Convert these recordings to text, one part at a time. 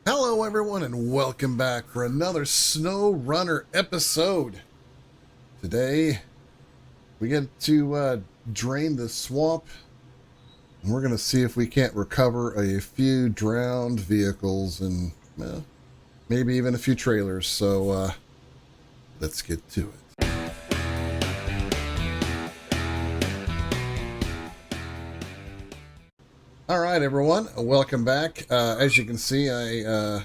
Hello everyone and welcome back for another Snow Runner episode. Today we get to drain the swamp and we're going to see if we can't recover a few drowned vehicles and maybe even a few trailers. So let's get to it. All right, everyone, welcome back. As you can see, I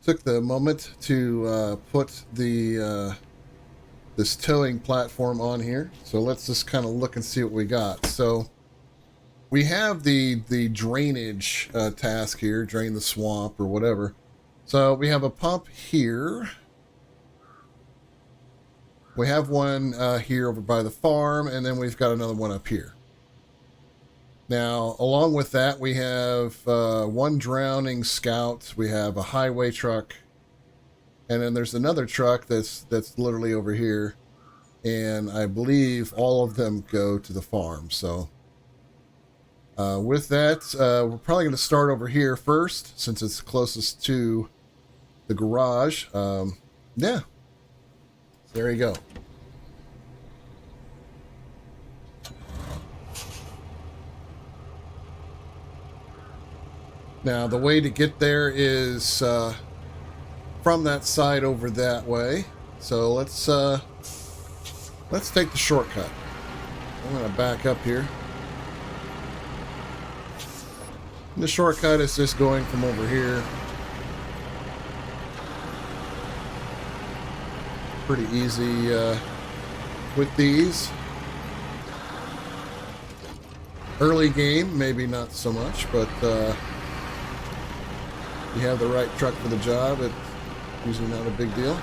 took the moment to put the this towing platform on here. So let's just kind of look and see what we got. So we have the drainage task here, drain the swamp or whatever. So we have a pump here. We have one here over by the farm, and then we've got another one up here. Now, along with that, we have one drowning scout. We have a highway truck, and then there's another truck that's literally over here. And I believe all of them go to the farm. So, with that, we're probably going to start over here first, since it's closest to the garage. Yeah, there you go. Now, the way to get there is from that side over that way. So let's take the shortcut. I'm going to back up here. And the shortcut is just going from over here. Pretty easy with these. Early game, maybe not so much, but you have the right truck for the job, it's usually not a big deal.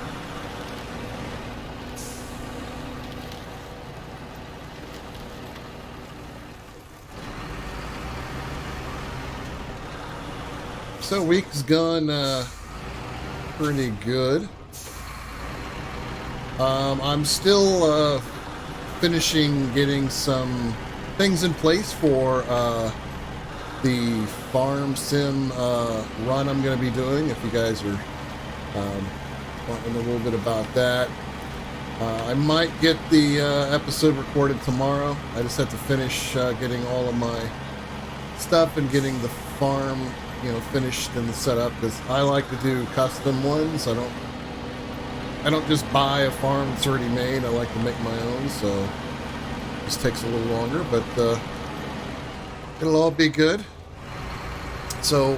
So week's gone pretty good. I'm still finishing getting some things in place for the farm sim run I'm going to be doing. If you guys are wanting a little bit about that, I might get the episode recorded tomorrow. I just have to finish getting all of my stuff and getting the farm, finished and set up, because I like to do custom ones. I don't just buy a farm that's already made. I like to make my own, so this takes a little longer, but it'll all be good. So,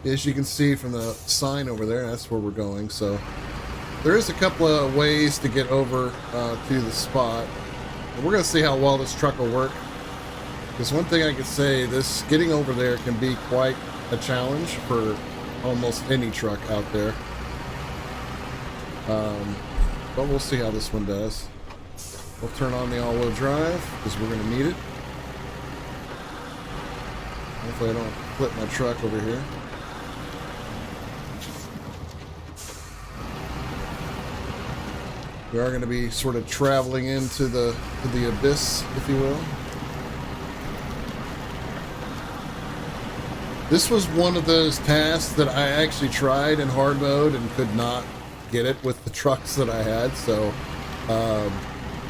as you can see from the sign over there, that's where we're going. So, there is a couple of ways to get over to the spot. And we're going to see how well this truck will work. Because one thing I could say, this getting over there can be quite a challenge for almost any truck out there. But we'll see how this one does. We'll turn on the all-wheel drive, because we're going to need it. Hopefully I don't flip my truck over here. We are going to be sort of traveling into the abyss, if you will. This was one of those tasks that I actually tried in hard mode and could not get it with the trucks that I had, so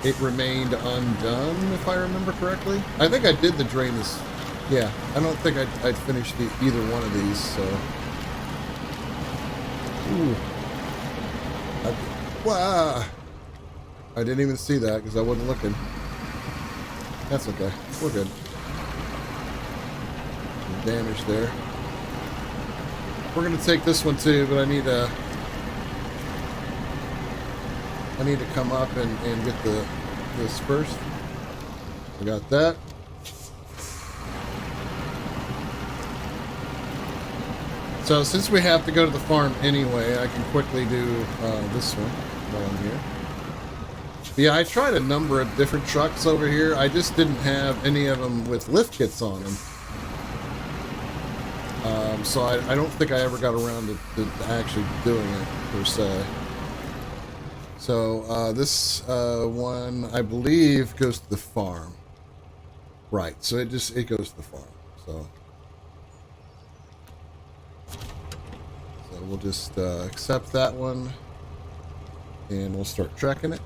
it remained undone, if I remember correctly. I think I did the drain this. Yeah, I don't think I'd finished either one of these, so. Ooh. Wow. I didn't even see that because I wasn't looking. That's okay. We're good. Some damage there. We're going to take this one too, but I need to come up and get this first. I got that. So since we have to go to the farm anyway, I can quickly do this one while I'm here. Yeah, I tried a number of different trucks over here. I just didn't have any of them with lift kits on them. So I don't think I ever got around to actually doing it, per se. So this one, I believe, goes to the farm. Right, so it goes to the farm. So we'll just accept that one, and we'll start tracking it.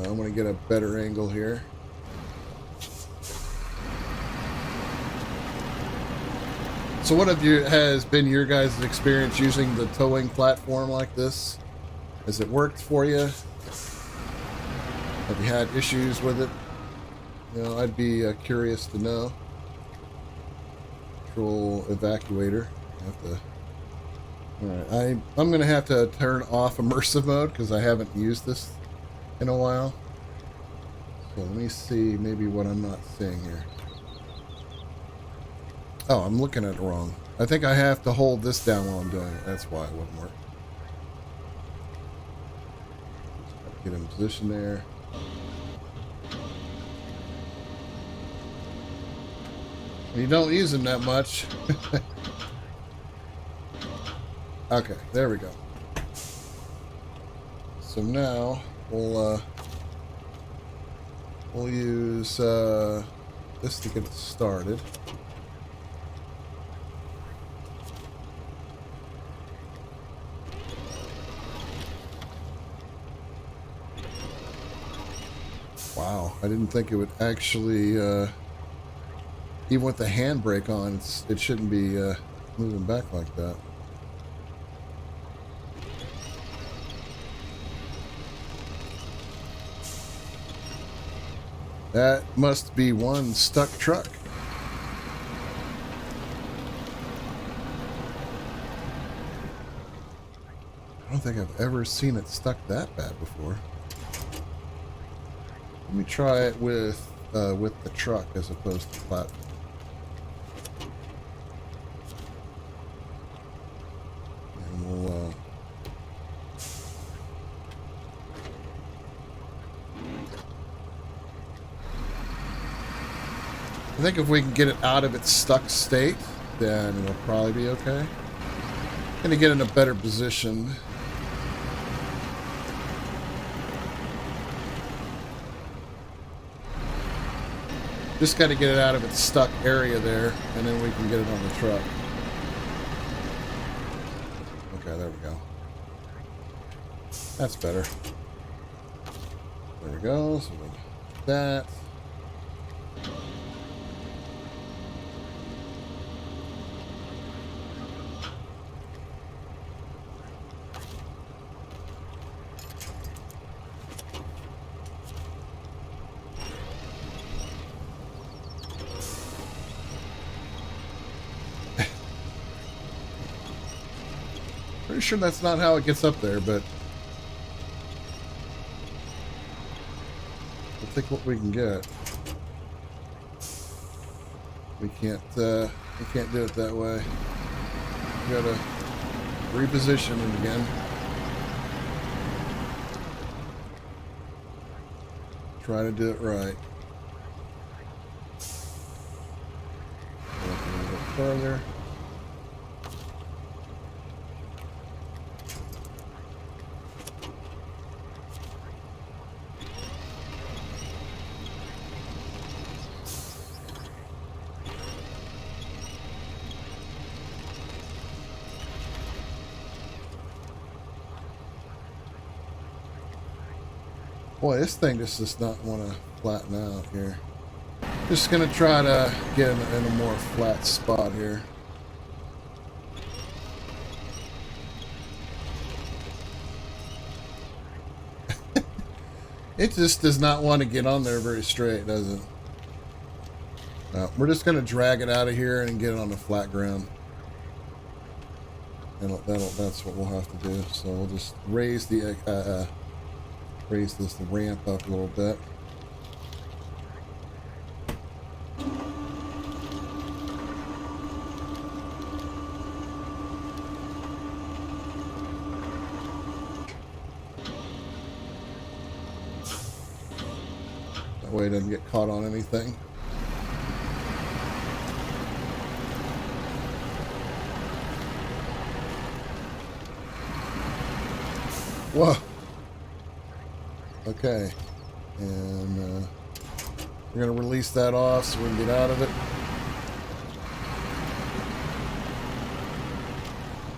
I'm going to get a better angle here. So what has been your guys' experience using the towing platform like this? Has it worked for you? Have you had issues with it? You know, I'd be curious to know. Control evacuator. All right, I'm going to have to turn off immersive mode because I haven't used this in a while. So let me see maybe what I'm not seeing here. Oh, I'm looking at it wrong. I think I have to hold this down while I'm doing it. That's why it wouldn't work. Get in position there. You don't use them that much. Okay, there we go. So now we'll use this to get it started. Wow, I didn't think it would actually, even with the handbrake on, it shouldn't be moving back like that. That must be one stuck truck. I don't think I've ever seen it stuck that bad before. Let me try it with the truck as opposed to the platform. And we'll I think if we can get it out of its stuck state, then it'll probably be okay. Gonna get in a better position. Just got to get it out of its stuck area there, and then we can get it on the truck. Okay, there we go. That's better. There we go. So we'll do that. Pretty sure that's not how it gets up there, but we'll take what we can get. We can't do it that way. We gotta reposition it again. Try to do it right. Go up a little bit further. Boy, this thing just does not want to flatten out here. Just gonna try to get in a more flat spot here. It just does not want to get on there very straight, does it? No, we're just gonna drag it out of here and get it on the flat ground. And that's what we'll have to do. So we'll just raise the ramp up a little bit. That way it doesn't get caught on anything. Whoa. Okay. And we're going to release that off so we can get out of it.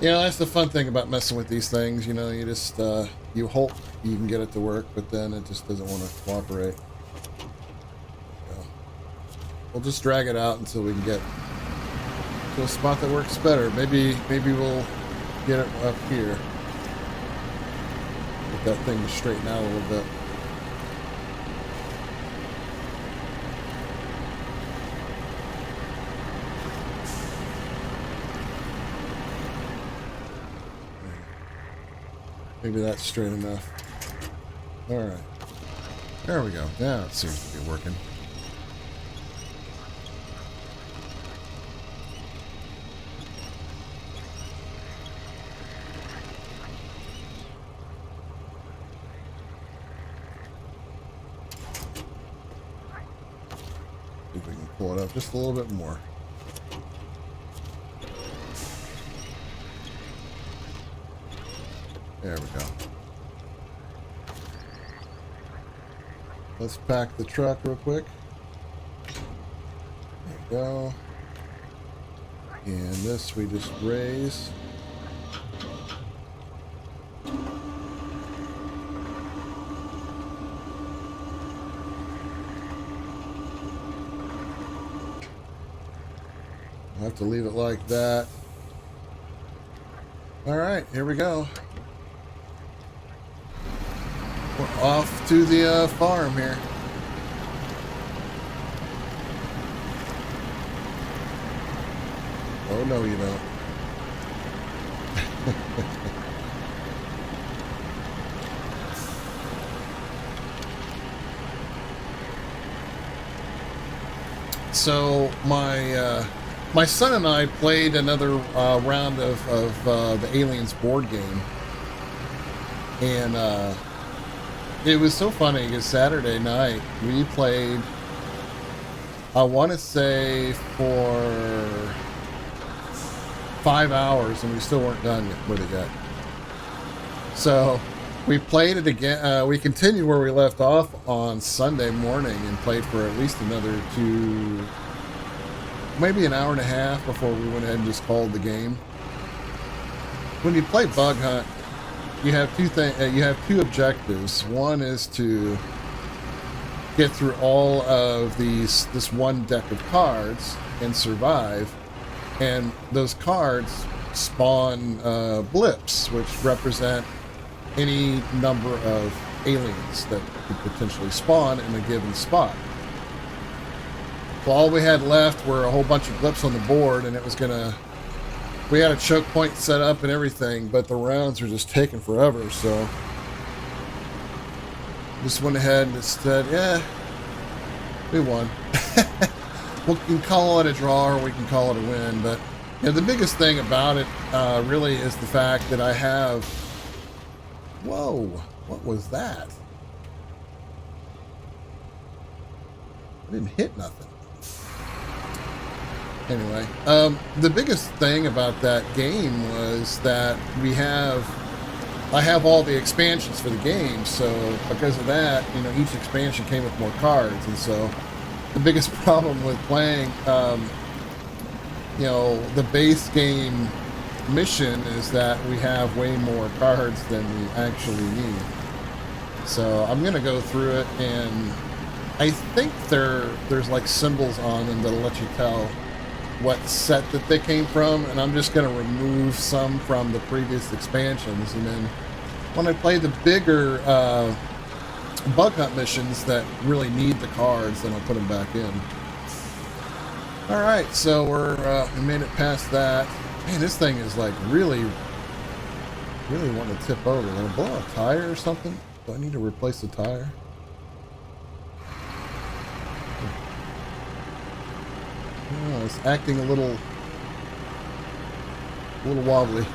You know, that's the fun thing about messing with these things. You know, you just, you hope you can get it to work, but then it just doesn't want to cooperate. So we'll just drag it out until we can get to a spot that works better. Maybe we'll get it up here. Get that thing to straighten out a little bit. Maybe that's straight enough. All right. There we go. Now it seems to be working. See if we can pull it up just a little bit more. There we go. Let's pack the truck real quick. There we go. And this we just raise. I'll have to leave it like that. All right, here we go. We're off to the farm here. Oh, no, you don't. So my son and I played another round of the Aliens board game, and it was so funny because Saturday night we played, I want to say, for 5 hours, and we still weren't done with it yet. So we played it again. We continued where we left off on Sunday morning and played for at least another maybe an hour and a half before we went ahead and just called the game. When you play Bug Hunt, you have two objectives. One is to get through all of this one deck of cards and survive. And those cards spawn blips, which represent any number of aliens that could potentially spawn in a given spot. So all we had left were a whole bunch of blips on the board, and it was we had a choke point set up and everything, but the rounds were just taking forever, so just went ahead and said, yeah, we won. We can call it a draw or we can call it a win, but you know, the biggest thing about it really is the fact that I have... Whoa, what was that? I didn't hit nothing. Anyway, the biggest thing about that game was that I have all the expansions for the game, so because of that, you know, each expansion came with more cards, and so the biggest problem with playing, you know, the base game mission is that we have way more cards than we actually need. So I'm gonna go through it, and I think there's like symbols on them that'll let you tell what set that they came from, and I'm just going to remove some from the previous expansions, and then when I play the bigger bug hunt missions that really need the cards, then I'll put them back in. Alright, so we made it past that. Man, this thing is like really wanting to tip over. Did I blow a tire or something? Do I need to replace the tire? Oh, it's acting a little wobbly.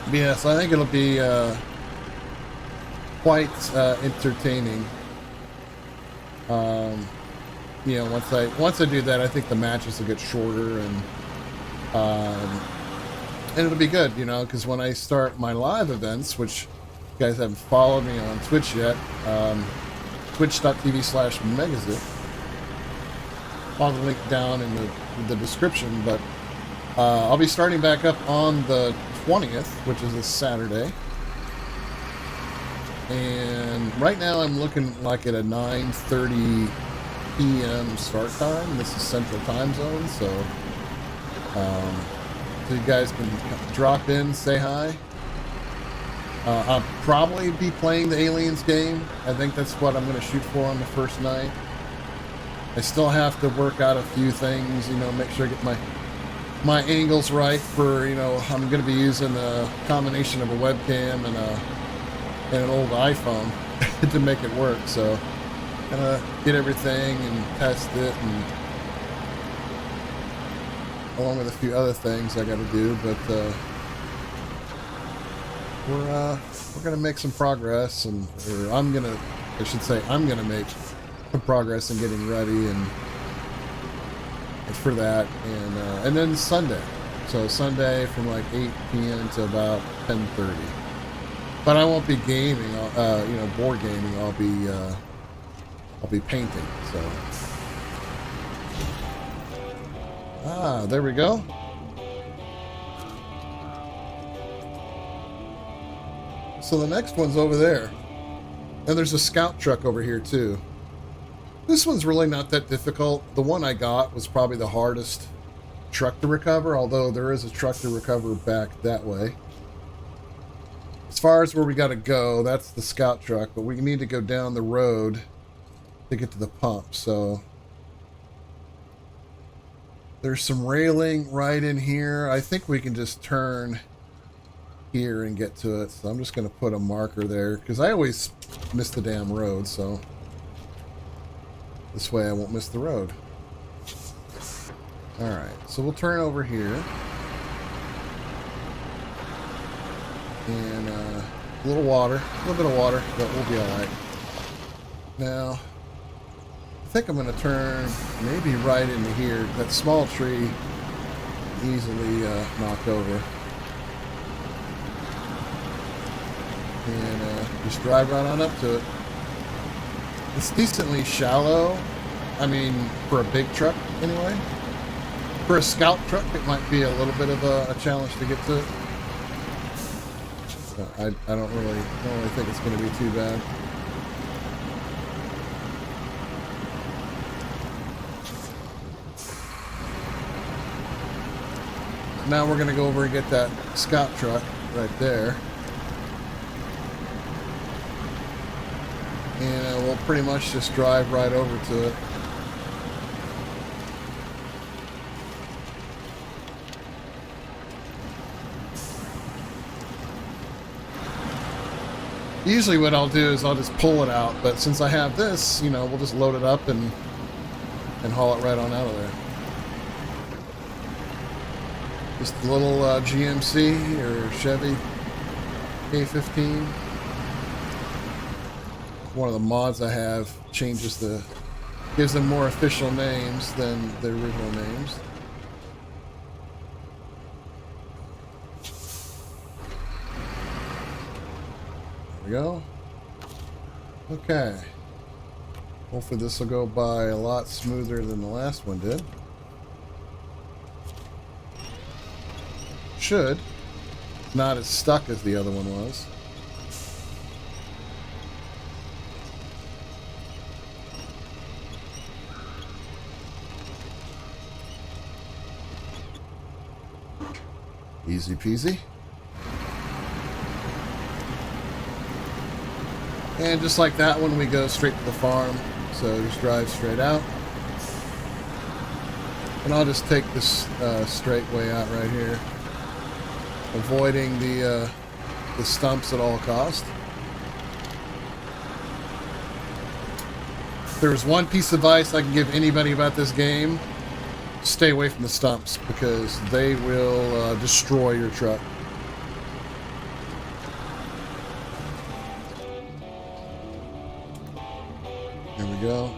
But yeah, so I think it'll be quite entertaining. You know, once I do that, I think the matches will get shorter, and And it'll be good, you know, because when I start my live events, which you guys haven't followed me on Twitch yet, twitch.tv/Megazip. I'll have the link down in the description, but I'll be starting back up on the 20th, which is this Saturday. And right now I'm looking like at a 9:30 p.m. start time. This is Central Time Zone, so you guys can drop in, say hi. I'll probably be playing the Aliens game. I think that's what I'm going to shoot for on the first night. I still have to work out a few things, you know, make sure I get my angles right for, you know, I'm going to be using a combination of a webcam and an old iPhone to make it work. So I'm going to get everything and test it, and along with a few other things I got to do, but we're gonna make some progress, and I'm gonna make some progress in getting ready and for that, and then Sunday. So Sunday from like 8 p.m. to about 10:30. But I won't be gaming, you know, board gaming. I'll be painting. So there we go. So the next one's over there. And there's a scout truck over here too. This one's really not that difficult. The one I got was probably the hardest truck to recover, although there is a truck to recover back that way. As far as where we got to go, that's the scout truck, but we need to go down the road to get to the pump. So there's some railing right in here. I think we can just turn here and get to it. So I'm just going to put a marker there because I always miss the damn road. So this way I won't miss the road. All right, so we'll turn over here. And a little water, a little bit of water, but we'll be all right. Now, I think I'm going to turn maybe right into here. That small tree easily knocked over. And just drive right on up to it. It's decently shallow. I mean, for a big truck, anyway. For a scout truck, it might be a little bit of a challenge to get to it. But I don't really think it's going to be too bad. Now we're going to go over and get that scout truck right there. And we'll pretty much just drive right over to it. Usually what I'll do is I'll just pull it out, but since I have this, you know, we'll just load it up and haul it right on out of there. Just a little GMC or Chevy A15. One of the mods I have gives them more official names than the original names. There we go. Okay. Hopefully this will go by a lot smoother than the last one did. Should. Not as stuck as the other one was. Easy peasy. And just like that one, we go straight to the farm. So just drive straight out. And I'll just take this straight way out right here, avoiding the stumps at all costs. If there's one piece of advice I can give anybody about this game, stay away from the stumps because they will destroy your truck. There we go.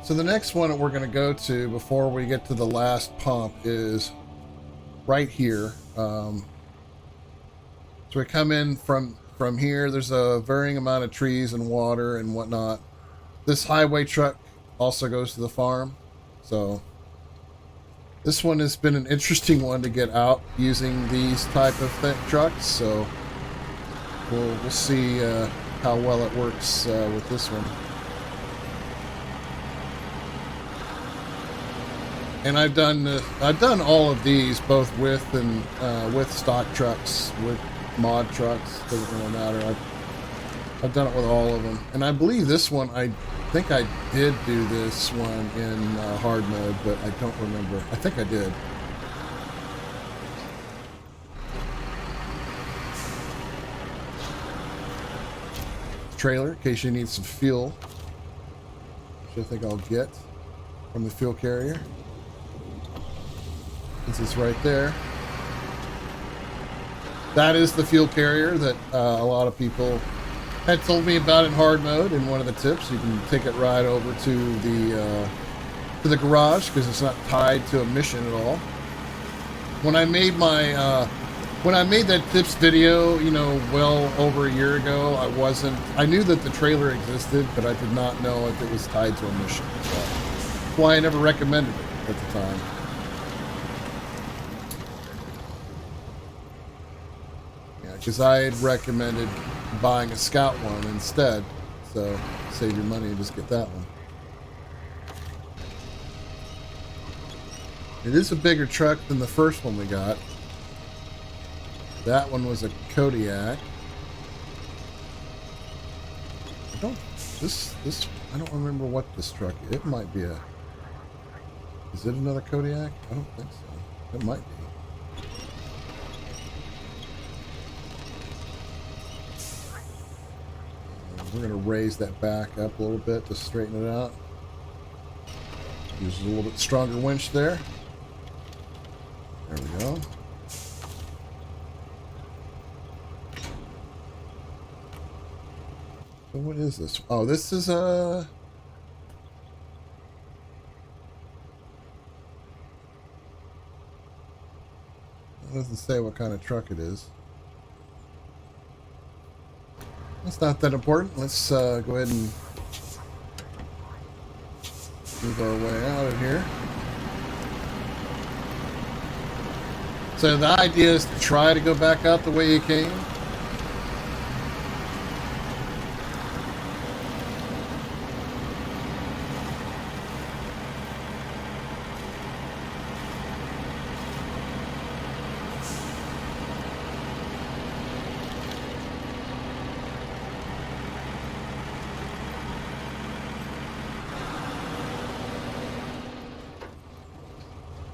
So the next one that we're going to go to before we get to the last pump is right here. So we come in from here. There's a varying amount of trees and water and whatnot. This highway truck also goes to the farm. So this one has been an interesting one to get out using these type of trucks. So we'll see how well it works with this one. And I've done all of these, both with and with stock trucks, with mod trucks. Doesn't really matter. I've done it with all of them, and I believe this one, I think I did do this one in hard mode, but I don't remember. I think I did. Trailer, in case you need some fuel, which I think I'll get from the fuel carrier. This is right there. That is the fuel carrier that a lot of people had told me about in hard mode. In one of the tips, you can take it right over to the garage because it's not tied to a mission at all. When I made my when I made that tips video, you know, well over a year ago, I knew that the trailer existed, but I did not know if it was tied to a mission. So that's why I never recommended it at the time. Because I had recommended buying a Scout one instead, so save your money and just get that one. It is a bigger truck than the first one we got. That one was a Kodiak. I don't remember what this truck is. It might be a... Is it another Kodiak? I don't think so. It might be. We're going to raise that back up a little bit to straighten it out. Use a little bit stronger winch there. There we go. So what is this? Oh, this is a... It doesn't say what kind of truck it is. That's not that important. Let's go ahead and move our way out of here. So the idea is to try to go back out the way you came.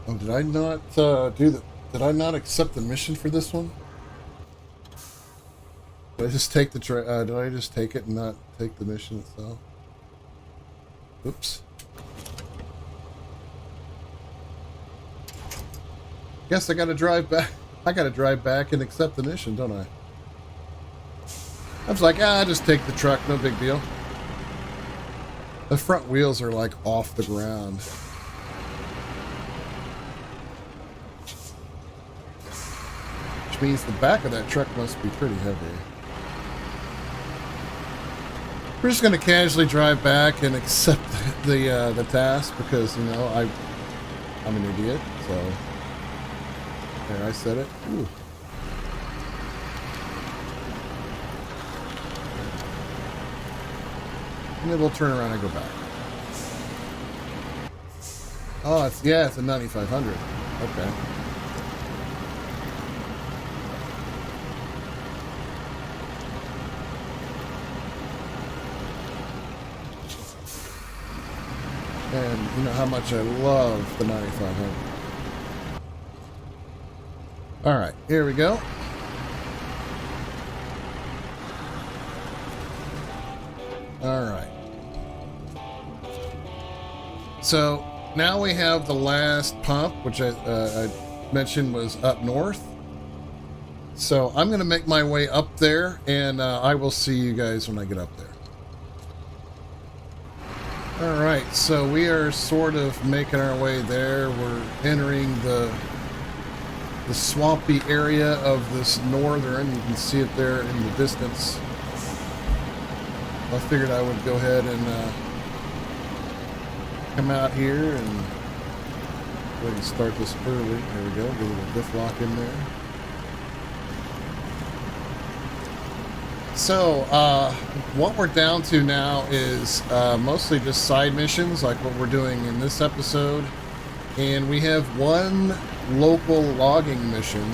Oh, did I not did I not accept the mission for this one? Did I just take the did I just take it and not take the mission itself? Oops. Guess I gotta drive back. I gotta drive back and accept the mission, don't I? I was like, just take the truck, no big deal. The front wheels are like off the ground. Which means the back of that truck must be pretty heavy. We're just going to casually drive back and accept the task because, you know, I'm an idiot. So there, I said it. Ooh. And then we'll turn around and go back. Oh, it's a 9500. Okay. And you know how much I love the 9500. All right, here we go. All right. So now we have the last pump, which I mentioned was up north. So I'm going to make my way up there, and I will see you guys when I get up there. All right, so we are sort of making our way there. We're entering the the swampy area of this northern. You can see it there in the distance. I figured I would go ahead and come out here and go ahead and start this early. There we go. Get a little diff lock in there. So, what we're down to now is mostly just side missions, like what we're doing in this episode. And we have one local logging mission.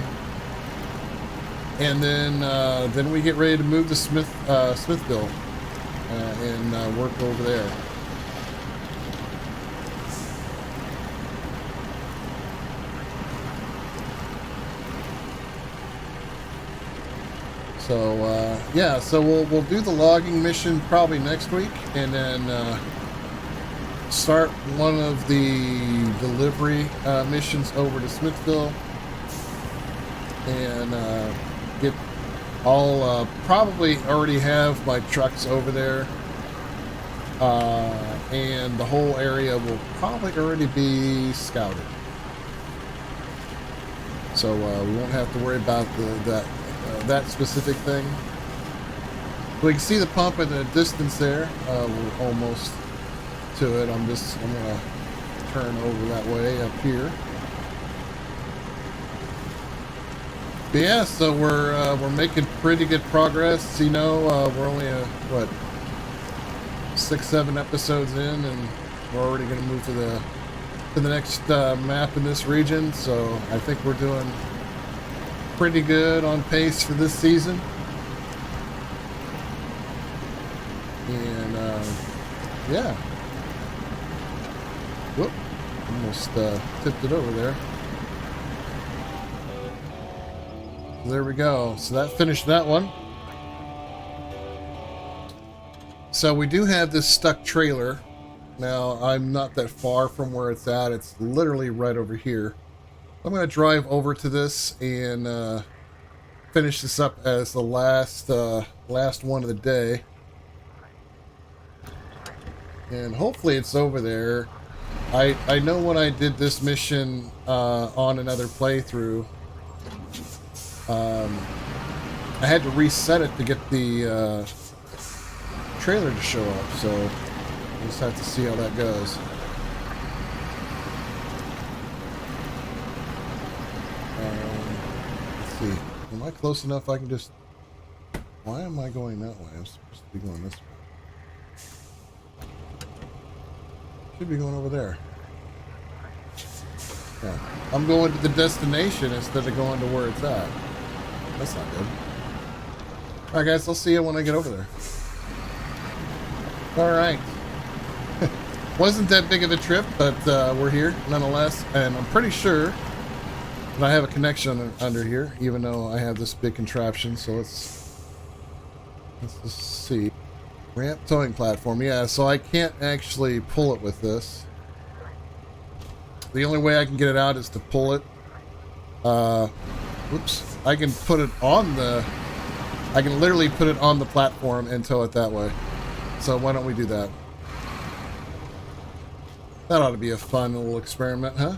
And then we get ready to move to Smithville and work over there. So yeah, so we'll do the logging mission probably next week, and then start one of the delivery missions over to Smithville, and get all probably already have my trucks over there, and the whole area will probably already be scouted, so we won't have to worry about that specific thing. We can see the pump in the distance there. We're almost to it. I'm gonna turn over that way up here. But yeah, so we're making pretty good progress. You know, we're only what 6-7 episodes in, and we're already gonna move to the next map in this region. So I think we're doing pretty good on pace for this season. And yeah, whoop, almost tipped it over there. There we go. So that finished that one. So we do have this stuck trailer. Now I'm not that far from where it's at. It's literally right over here. I'm going to drive over to this and finish this up as the last one of the day. And hopefully it's over there. I know when I did this mission on another playthrough, I had to reset it to get the trailer to show up. So we'll just have to see how that goes. See, am I close enough? I can just... Why am I going that way? I'm supposed to be going this way. Should be going over there. Yeah, I'm going to the destination instead of going to where it's at. That's not good. Alright guys, I'll see you when I get over there. Alright. Wasn't that big of a trip, but we're here nonetheless, and I'm pretty sure I have a connection under here, even though I have this big contraption. So let's just see. Ramp towing platform. Yeah, so I can't actually pull it with this. The only way I can get it out is to pull it. Whoops. I can put it on the... I can literally put it on the platform and tow it that way. So why don't we do that? That ought to be a fun little experiment, huh?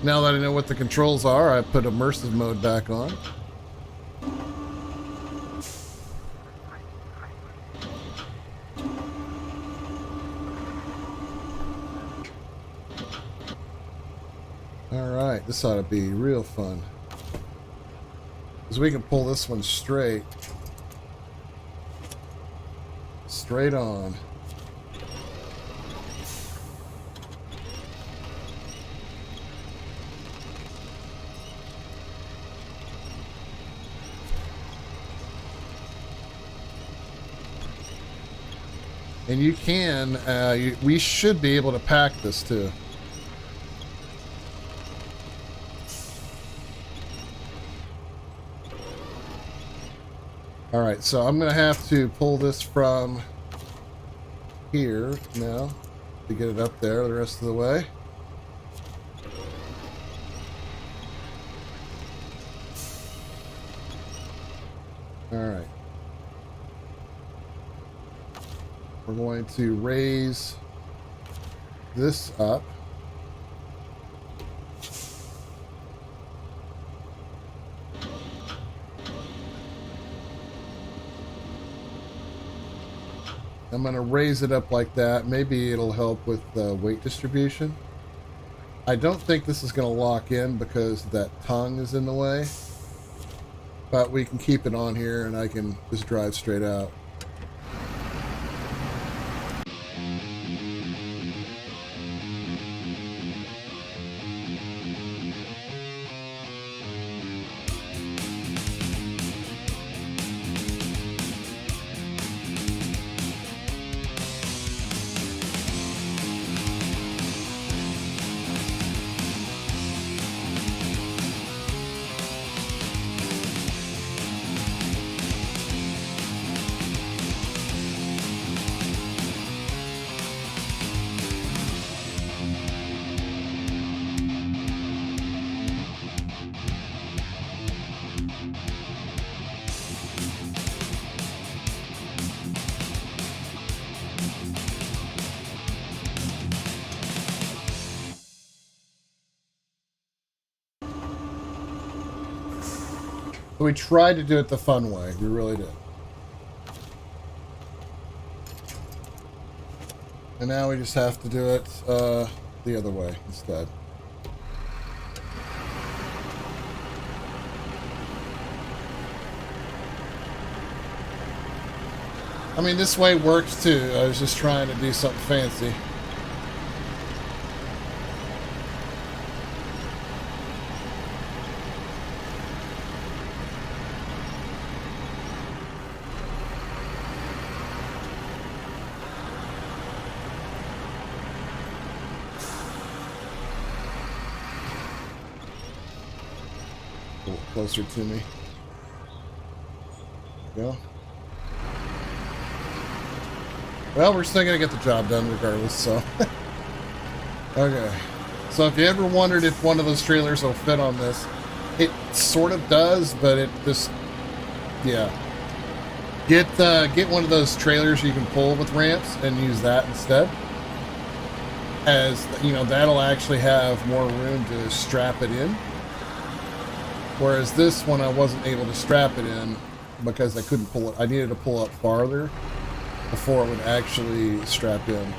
Now that I know what the controls are, I put immersive mode back on. Alright, this ought to be real fun. Because we can pull this one straight. Straight on. And you can, we should be able to pack this too. Alright, so I'm going to have to pull this from here now to get it up there the rest of the way. Alright. We're going to raise this up. I'm going to raise it up like that. Maybe it'll help with the weight distribution. I don't think this is going to lock in because that tongue is in the way. But we can keep it on here and I can just drive straight out. We tried to do it the fun way. We really did. And now we just have to do it the other way instead. I mean, this way works too. I was just trying to do something fancy. Closer to me. There we go. Well, we're still gonna get the job done regardless, so. Okay. So if you ever wondered if one of those trailers will fit on this, it sort of does, but it just, yeah. Get one of those trailers you can pull with ramps and use that instead. As, you know, that'll actually have more room to strap it in. Whereas this one, I wasn't able to strap it in because I couldn't pull it. I needed to pull up farther before it would actually strap in.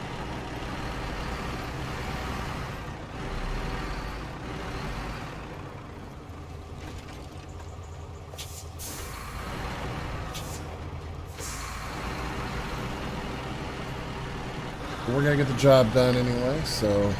But we're going to get the job done anyway, so...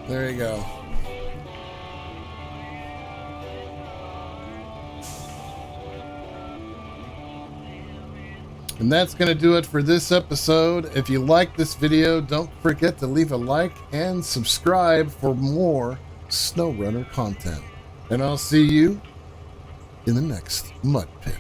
There you go. And that's going to do it for this episode. If you like this video, don't forget to leave a like and subscribe for more SnowRunner content. And I'll see you in the next mud pit.